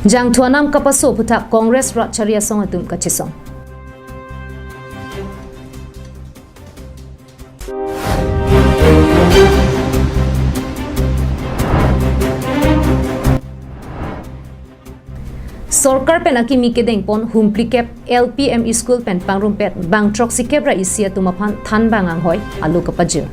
Jang Tuanam Kapaso Putak Congress Ratcharia Song Atum Kachisong. Sorkar pen aki mi kedeng pon humpli kep LPM school pen pangrum pet bang trok si kebra isia tumapan than bangang hoy alu kapajil.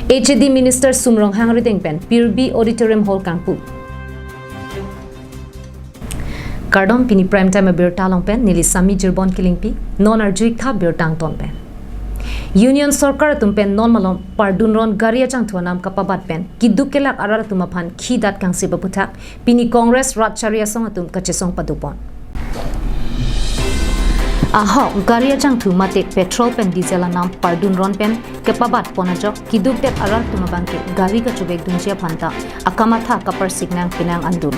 HD Minister Sumrong Hangrideng pen PIRB Auditorium Hall Kangpu. Kardom pini prime time bir talong pen nili sami jirbon killing pi non arjuik tha bir tang ton pen. Union Sarkar tum pen non malom pardunron garia chang thuanam kapabat pen kiddukelak arar tumaphan khidat kang se baputhak pini Congress Ratcharia song tum kachesong padupon. Aha garia chang thu matek petrol pen diesel nam pardunron pen kapabat ponajok kidduktet arar tumabangke gari ka chubek dunjia phanta akamatha kapar signang pinang andun.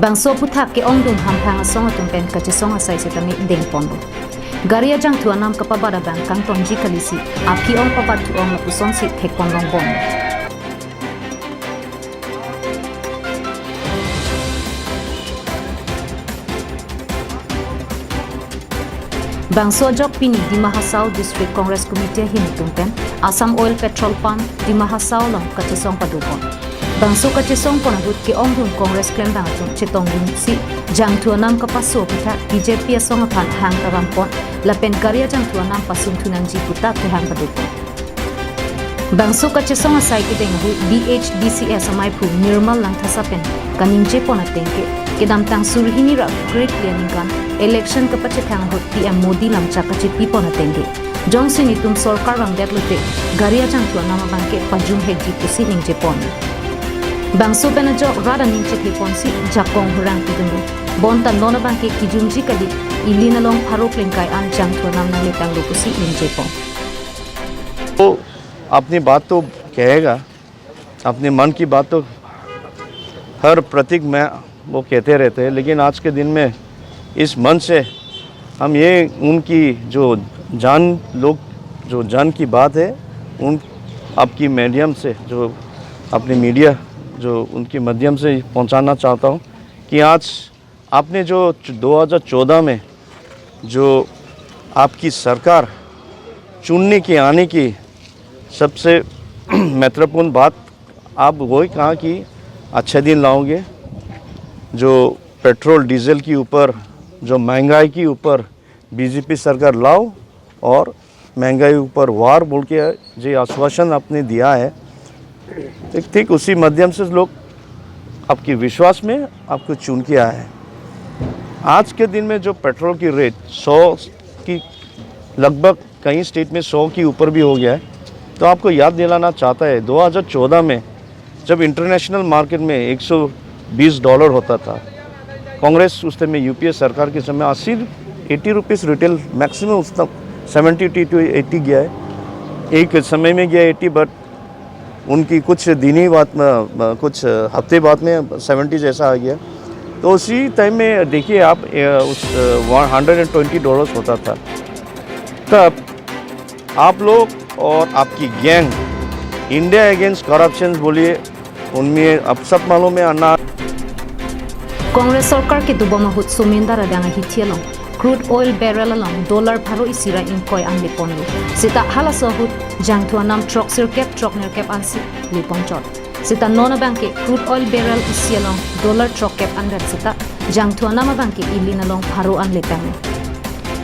Bangso puthak ke ongdum hamphang song atum pen kachesong asai setami deng ponbo. Garia jang thuanam kapabara bang kang tonji kalisi aphi ong papat thu ong lapusong si thekondong bon. Bangso jok pini di Mahasau District Congress Committee hinitum pen Assam Oil Petrol Pump di Mahasau long kachesong padupon. Bangso kachesong ponahut ke ongdum Congress claim bangatum chetongdum si jang thuanam kapaso pitha BJP asong aphan hang tarampon lapen garia jang thuanam pasum thunang ji puta ke hang padupon. Bangso kachesong asai ke deng hu BHDCS amai phu nirmal lang thasa pen kaning je ponatengke kedam tang surhini ra great cleaning gun election kapache thang hot PM Modi lamcha kache pi ponatengke jongsini tum sarkar rang detlute garia jang thuanam bangke pajum heji pusi ning je pon. Bangso penajo rada ninche kliponsi jakong hurang tidungu bonta nona bangke kijumji kali ilina long pharok lengkai an jang thuanam na letang lokusi ninche pon. तो अपनी बात तो कहेगा, अपने मन की बात तो हर प्रतीक में वो कहते रहते हैं, लेकिन आज के दिन में इस मन से हम ये उनकी जो जान की बात है उन आपकी मीडियम से जो अपने मीडिया जो उनके माध्यम से पहुंचाना चाहता हूं कि आज आपने जो 2014 में जो आपकी सरकार चुनने की आने की सबसे महत्वपूर्ण बात आप वही कहा कि अच्छे दिन लाओगे, जो पेट्रोल डीजल के ऊपर जो महंगाई के ऊपर बीजेपी सरकार लाओ और महंगाई ऊपर वार बोल के जो आश्वासन आपने दिया है ठीक उसी माध्यम से लोग आपके विश्वास में आपको चुन के आए हैं। आज के दिन में जो पेट्रोल की रेट 100 की लगभग कई स्टेट में 100 के ऊपर भी हो गया है, तो आपको याद दिलाना चाहता है 2014 में जब इंटरनेशनल मार्केट में $120 होता था, कांग्रेस उस टाइम में यूपीए सरकार के समय 80 रुपीज़ रिटेल मैक्सिमम उस तक 70 to 80 गया है। एक समय में गया 80, बट उनकी कुछ दिनी बात में कुछ हफ्ते बाद में 70 जैसा आ गया। तो उसी टाइम में देखिए आप उस $120 होता था। तब आप लोग और आपकी गैंग इंडिया अगेंस्ट करप्शन बोलिए, उनमें अब सब मालूम है अन्ना कांग्रेस सरकार के दुबमहुत सुमेंदा रदांगा हिथियलो crude oil barrel along dollar pharo isira inkoi an liponlu sita hala sahut jangthua nam truck circuit truck nerkep ansi liponchot sita nona banke crude oil barrel isialong dollar truck cap anrat sita jangthua nam banke ilina long pharo an lepang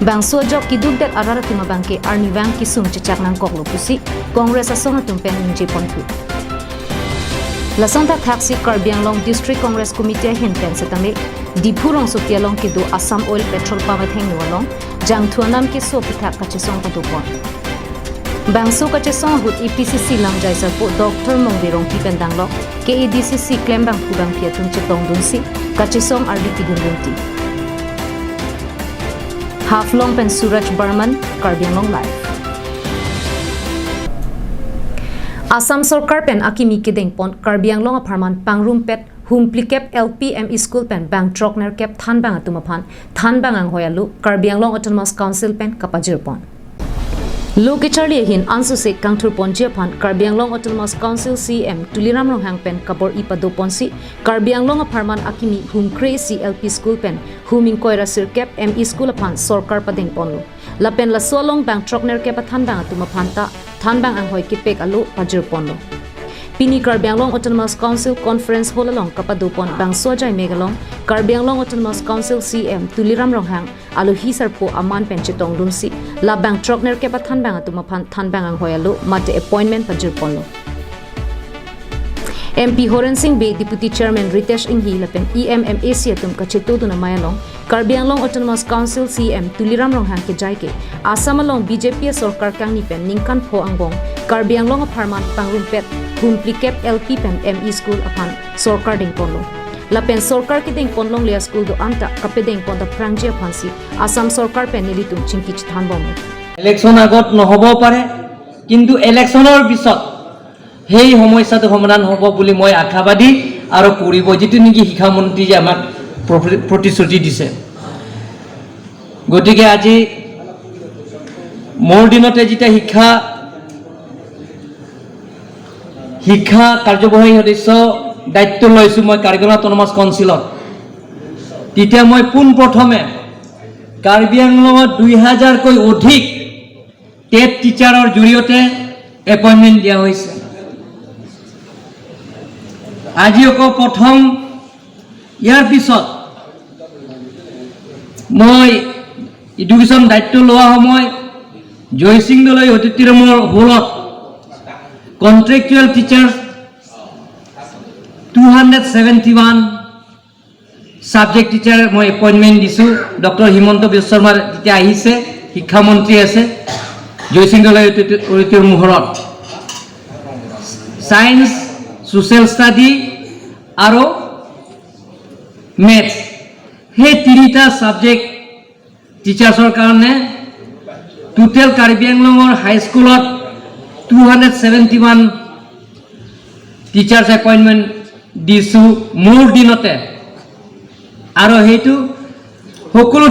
bangso jok kiduk det araratuma banke arni wang kisum chechak nang koklo pusi congress asong tumpen ninje pontu lasanta thaksi Karbianglong district congress committee hinten setame Dipurong Sotialong Kidu Assam Oil Petrol Pump Hengualong Jangthuanam ke so pitha kachesong patupon Bangso kachesong hut EPCC Lamjai Sarpo Dr. Mongbirong Kipendanglo KEDCC Klembang Pubang Piatung Chetong Dunsi kachesong RDP Gunti Haflong Pen Suraj Barman Karbianglong Live Assam Sarkar pen akimi kedeng pon Karbianglong aparman pangrum pet Humpli Kep LPM School pen Bang Trokner Kep Than Bang Atumapan Than Bang Ang Hoyalu Karbi Anglong Autonomous Council pen Kapajirpon Luki Charlie hin Ansu se Kangthur Ponjiapan Karbi Anglong Autonomous Council CM Tuliram Ronghang pen Kapor Ipado Ponsi Karbi Anglong Aparman Akimi Hum Crazy LP School pen Huming Koira Sir Kep ME School apan Sorkar Padeng Ponlu Lapen la Solong Bang Trokner Kep Than Bang Atumapan ta Than Bang Ang Hoi Kipek Alu Pajirponlu Pini Karbi Anglong Autonomous Council Conference Hall along Kapadupon Bang Sojai Megalong Karbi Anglong Autonomous Council CM Tuliram Ronghang Alu Hisar po Aman Penchitong Lunsi La Bang Trokner Kepa Than Bang Atumapan Than Bang Ang Hoyalu Mate Appointment Pajirponlo MP Horen Singh Bay Deputy Chairman Ritesh Inghi Lapen EMMAC Atum Kachitudu na Mayalong Karbi Anglong Autonomous Council CM Tuliram Ronghang ke Jaike Assam along BJP Sorkar Kangni pen Ningkan po Angbong Karbi Anglong Aparman Pangrumpet Humpli Kep LP pen ME School apan Sorkar Ding Ponlo Lapen Sorkar ki Ding Ponlong Lia School do anta kapedeng ponda Prangjia Phansi Assam Sorkar pen nilitum Chinkich Thanbom Election agot নহব পাৰে কিন্তু ইলেকশনৰ পিছত হেই সমস্যাটো সমাধান হ'ব বুলি মই আশাবাদী আৰু কৰিব যেটো নেকি শিক্ষা মন্ত্ৰী যে আমাক প্ৰতিশ্ৰুতি দিছে গতিকে আজি মোৰ দিনতে যেটা শিক্ষা কাৰ্যবাহী সদস্য দায়িত্ব লৈছো মই কাৰ্বি অটোনমাস কাউন্সিলত তেতিয়া মই পোন প্ৰথমে কাৰ্বি আংলঙত 2000 কৈ অধিক টেট টিচাৰৰ জৰিয়তে এপইন্টমেন্ট দিয়া হৈছে আজি আকৌ প্ৰথম ইয়াৰ পিছত মই এডুকেশ্যন দায়িত্ব লোৱা সময় জয়সিং দলৈ অতিথিৰমৰ হলত contractual teachers 271 subject teacher মই appointment দিছো ডক্টৰ হিমন্ত বিশ্ব শৰ্মাৰ যেতিয়া আহিছে শিক্ষা মন্ত্ৰী আছে জয়সিং দলৈ অতিথিৰ মুহৰত সায়েন্স সোশ্যাল ষ্টাডি আৰু ম্যাথ হে তিনিটা সাবজেক্ট টিচাৰ্ছৰ কাৰণে টোটাল কাৰ্বি আংলঙৰ হাই স্কুলত 271 teachers appointment দিছো মোৰ দিনতে আৰু হেতু সকলো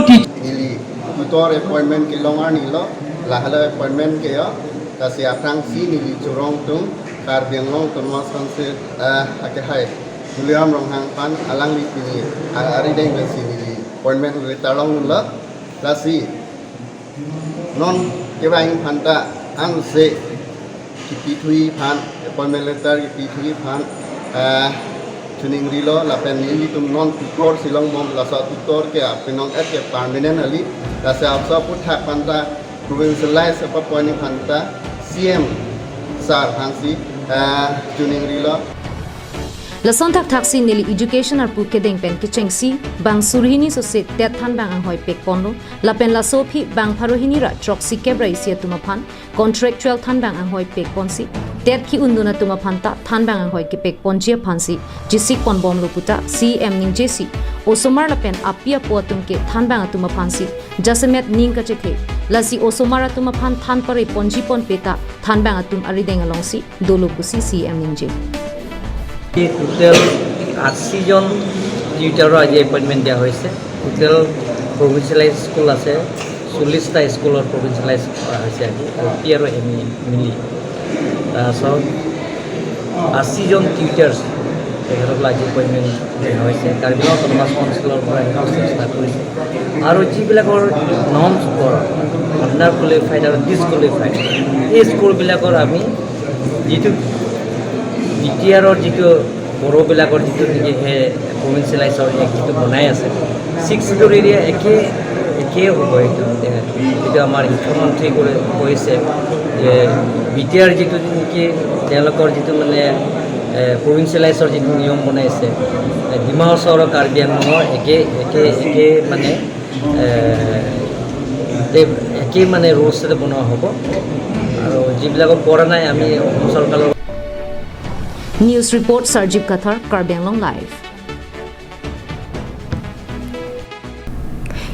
tutor appointment ke longar nilo lahala appointment ke ya kasi aprang si nili churong tung Karbi Anglong Autonomous Council ake hai Tuliram Ronghang pan alang li pini ari deng besi nili appointment letalong la lasi non ke baing phanta ang se P3 pan appointment letter P3 pan tuning rilo la pen ni tum non tutor silong mom la sa tutor ke apinong et ke permanent ali la sa apsa putha panta provincialize apa point panta CM sar hansi tuning rilo La sontak taksi nili education ar puke deng pen kichengsi bang surhini so se tet than bang ang hoi pek ponlo la pen la sopi bang pharohini ra troxi kebra isia tumapan contractual than bang ang hoi pek ponsi tet ki unduna tumapan ta than bang ang hoi ke pek ponjia phansi jisik pon bom luputa CM ning jesi osomar la pen apia potum ke than bang tumapan si jasemet ning ka chethe lasi osomara tumapan than pare ponji pon peta than bang atum ari deng alongsi dolo kusi CM ning je total 80 জন টিউটাৰৰ আজি appointment দিয়া হৈছে total প্ৰভিন্সিয়েলাইজ school আছে 40টা স্কুলৰ প্ৰভিন্সিয়েলাইজ কৰা হৈছে আজি P আৰু ME মিলি তাৰপিছত 80 জন টিউটাৰ্ছ তেখেতসকল আজি এপইন্টমেন্ট দিয়া হৈছে কাৰ্বি অটোনমাস কাউন্সিলৰ পৰা চেষ্টা কৰিছে আৰু যিবিলাকৰ নন স্ক'ৰ আণ্ডাৰ কোৱালিফাইড আৰু ডিছকোৱালিফাইড এই স্কুলবিলাকৰ আমি যিটো বিটিআৰৰ যিটো বড়োবিলাকৰ যিটো নেকি সেই প্ৰভিন্সিয়েলাইজৰ যিটো বনাই আছে 6 এৰিয়া একে হ'ব এইটো আমাৰ শিক্ষামন্ত্ৰী কৈছে যে বিটিআৰ যিটো নেকি তেওঁলোকৰ যিটো মানে প্ৰভিন্সিয়েলাইজৰ যিটো নিয়ম বনাইছে ডিমা হাছাও আৰু কাৰ্বি আংলঙৰ একে মানে একে মানে ৰুলছতে বনোৱা হ'ব আৰু যিবিলাকক পৰা নাই আমি চৰকাৰৰ News report Sarjib Kathar, Karbi Anglong Live.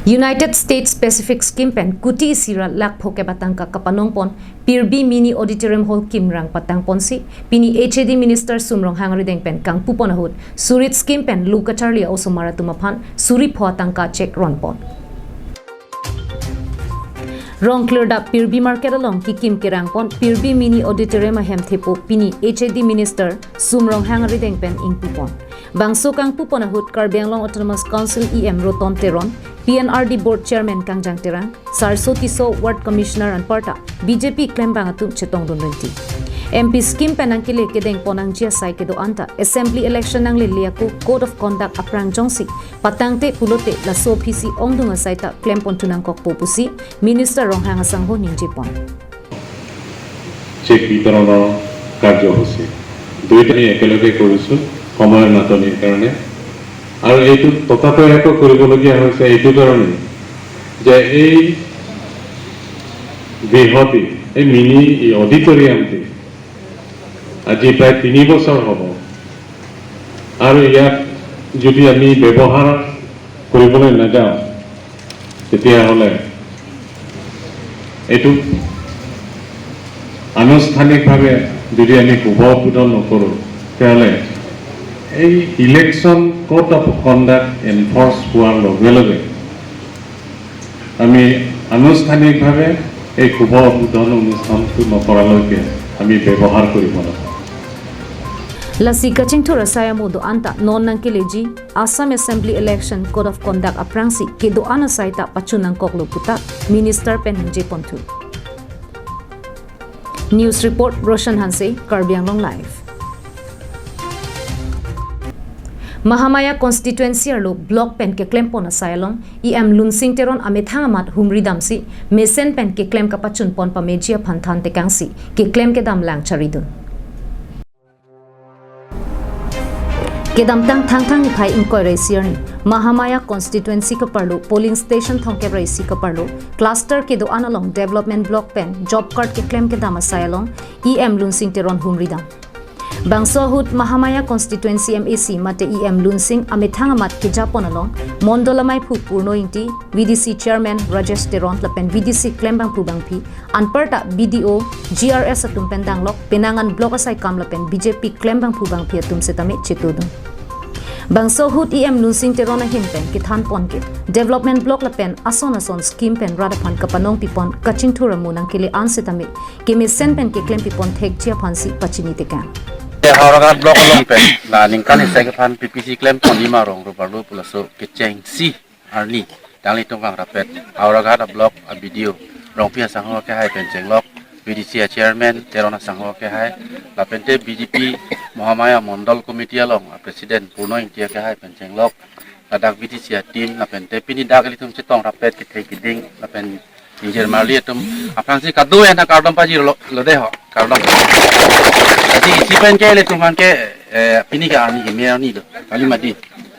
United States Pacific Scheme Pen kuti sira lak phoke batang ka kapanong pon PIRB mini auditorium hall kimrang patang ponsi pini HAD Minister Sumrong Hangari deng pen kang pupona hut surit scheme pen luka charlie also maratuma suri phoatang ka check ron pon Rong cleared up PIRB market along ki kim kirang pon PIRB mini auditorium ahem thepo pini HAD Minister Sumrong Hangari deng pen ing pupon bangso kang pupona hut Karbi Anglong Autonomous Council EM Roton Teron PNRD Board Chairman Kangjang Terang, Sarso Tiso Ward Commissioner and Parta, BJP claim bangatum chetong donrenti. MP scheme penangkile kedeng ponang jia sai kedo anta Assembly election nang liliaku Code of Conduct aprang jongsi patangte pulote la so phisi ongdunga saita claim pontunang kok popusi Minister Ronghang Sangho ningjepon. Cheque বিতৰণৰ কাৰ্যসূচী দুইটাই একেলগে কৰিছো সময়ৰ নাটনিৰ কাৰণে আৰু এইটো তথাপি কৰিবলগীয়া হৈছে এইটো কাৰণে যে এই বৃহতি এই মিনি অডিটৰিয়ামটি আজি প্ৰায় 3 বছৰ হ'ব আৰু ইয়াক যদি আমি ব্যৱহাৰ কৰিবলৈ নাযাওঁ তেতিয়াহ'লে এইটো আনুষ্ঠানিকভাৱে যদি আমি শুভ উদ্বোধন নকৰোঁ তেতিয়াহ'লে এই election code of conduct enforce হোৱাৰ লগে লগে আমি আনুষ্ঠানিকভাৱে এই শুভ উদ্বোধন অনুষ্ঠানটো নকৰালৈকে আমি ব্যৱহাৰ কৰিব নাপাওঁ Lasi kaching thura saya modo anta non nang kileji Assam Assembly Election Code of Conduct aprangsi ke do ana saita pachunang koklo puta Minister Pen Jepontu News report Roshan Hanse Karbi Anglong Live Mahamaya constituency arlo block pen ke claim pon asylum EM Lunsing Teron amethangamat humri damsi mesen pen ke claim kapachun pon pamejia phanthan tekangsi ke claim ke dam lang charidun Kedam tang thang ni phai inquiry siar ni Mahamaya constituency ka parlo polling station thongke raisi ka parlo cluster ke do analong development block pen job card ke claim ke dam asylum EM Lunsing Teron humri dam Bangso hut Mahamaya constituency MAC mate EM Lunsing amethangamat ke japon along mondolamai phu purno inti VDC chairman Rajesh Teron lapen VDC claim bang phu bang phi anparta BDO GRS atum pendang lok penangan block asai kam lapen BJP claim bang phu bang phi atum setame chetudum Bangso hut EM Lunsing Teron himpen ke than pon ke development block lapen ason scheme pen radaphan kapanong pipon kachin thura munang kele ansetame ke mesen pen ke claim pipon thek chia phansi pachini tekan Hauragat blok along pen la lingkan isai ke fan PPC claim pondima rong rupalu pulaso keceng si arni dangli tongkang rapet Hauragat blok a video rong pia sangho ke hai pen jenglok BDC chairman terona sangho ke hai la pente BJP Mahamaya Mondol Committee along president Puno India ke hai pen jenglok ladak BDC team la pente pini dagali tum cetong rapet ke thei kiding la pen Niger Mali tum apang si kadu ena kardom paji lo de ho kardom Jadi isi pen ke le tuman ke pini ke ani ke mea ni do kali mati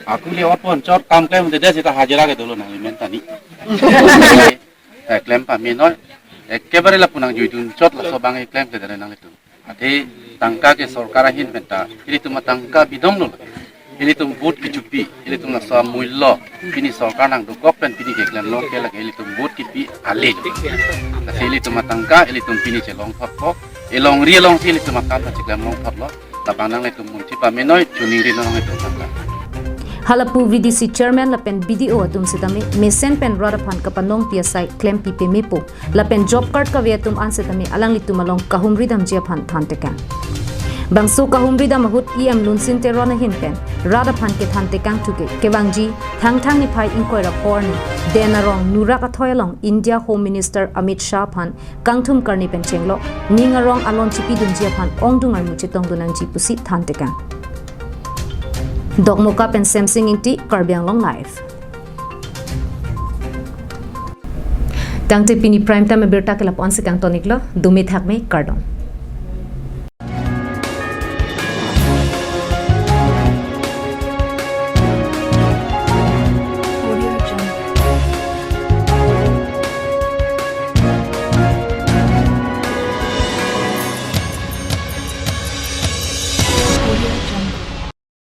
aku le opon chot kam claim de sita hajira ke dulu na men tani claim pa mi no ekebare la punang juitun chot la sobang e claim ke dare nang itu ate tangka ke sarkar hin penta ini tuma tangka bidong no ini tum vote ki chupi ini tum na sa mullo pini sarkar nang do kop pen pini ke claim lo ke la ke ini tum vote ki pi ale ini tuma tangka ini tum pini che long thot ko elong ri long sili tumakan ta ciklam long thotlo lapanang le tum munti pa menoi chuni ri long itu tangka Halapu VDC chairman lapen BDO atum setame mesen pen radaphan kapanong PSI claim pipe mepo lapen job card ka vetum ansetame alang litumalong kahumri dam jia phan thantekan Bangso kahumri dam hut EM Lunsing Teron hin pen radaphan ke thantekang tuke kewangji thang ni phai inquiry korni denarong nura ka thoyalong India Home Minister Amit Shah phan kangthum karni pen chenglo ningarong alon chipi dum jia phan ongdungar muchitong dunang ji pusi thantekang Dogmoka pen Samsung inti Karbi Anglong Live Tangte pini prime time berta kelap on sekang toniklo dumi thakme kardon